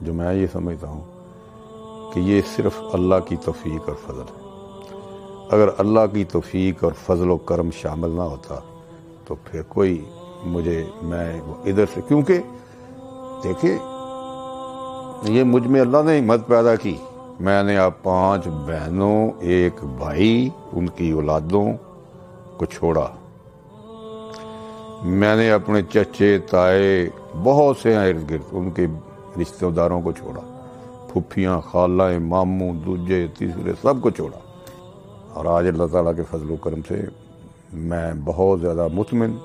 جو میں یہ سمجھتا ہوں کہ یہ صرف اللہ کی توفیق اور فضل ہے۔ اگر اللہ کی توفیق اور فضل و کرم شامل نہ ہوتا تو پھر کوئی میں ادھر سے، کیونکہ دیکھیں یہ مجھ میں اللہ نے ہمت پیدا کی، میں نے آپ 5 بہنوں، 1 بھائی، ان کی اولادوں کو چھوڑا، میں نے اپنے چچے تائے بہت سے ارد گرد ان کے رشتہ داروں کو چھوڑا، پھپھیاں، خالائیں، ماموں، دوجے تیسرے سب کو چھوڑا، اور آج اللہ تعالیٰ کے فضل و کرم سے میں بہت زیادہ مطمئن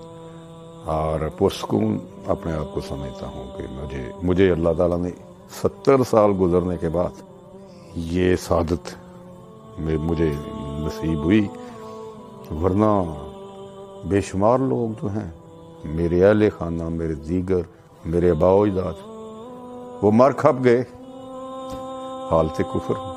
اور پرسکون اپنے آپ کو سمجھتا ہوں کہ مجھے اللہ تعالیٰ نے 70 سال گزرنے کے بعد یہ سعادت مجھے نصیب ہوئی، ورنہ بے شمار لوگ جو ہیں میرے اہل خانہ، میرے دیگر، میرے آباء و اجداد، وہ مر کھپ گئے حالت کفر۔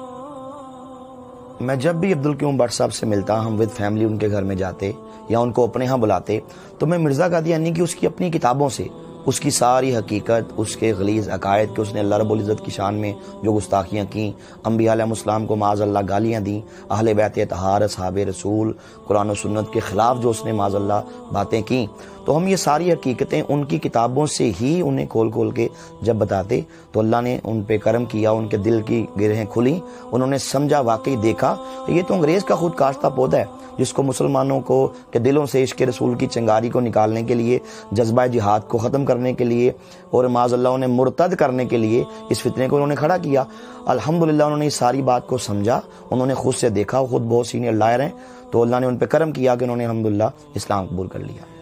میں جب بھی عبدالقیوم بٹ صاحب سے ملتا، ہم ود فیملی ان کے گھر میں جاتے یا ان کو اپنے ہاں بلاتے، تو میں مرزا قادیانی کی اس کی اپنی کتابوں سے اس کی ساری حقیقت، اس کے غلیظ عقائد کہ اس نے اللہ رب العزت کی شان میں جو گستاخیاں کیں، انبیاء علیہ السلام کو معاذ اللہ گالیاں دیں، اہل بیت اطہار، اصحاب رسول، قرآن و سنت کے خلاف جو اس نے معاذ اللہ باتیں کیں، تو ہم یہ ساری حقیقتیں ان کی کتابوں سے ہی انہیں کھول کھول کے جب بتاتے تو اللہ نے ان پہ کرم کیا، ان کے دل کی گرہیں کھلیں، انہوں نے سمجھا، واقعی دیکھا کہ یہ تو انگریز کا خود کاشتہ پودا ہے جس کو مسلمانوں کو کے دلوں سے عشق رسول کی چنگاری کو نکالنے کے لیے، جذبہ جہاد کو ختم کرنے کے لیے اور معاذ اللہ انہیں مرتد کرنے کے لیے اس فتنے کو انہوں نے کھڑا کیا۔ الحمدللہ انہوں نے اس ساری بات کو سمجھا، انہوں نے خود سے دیکھا، خود بہت سینئر لائر ہیں، تو اللہ نے ان پہ کرم کیا کہ انہوں نے الحمدللہ اسلام قبول کر لیا۔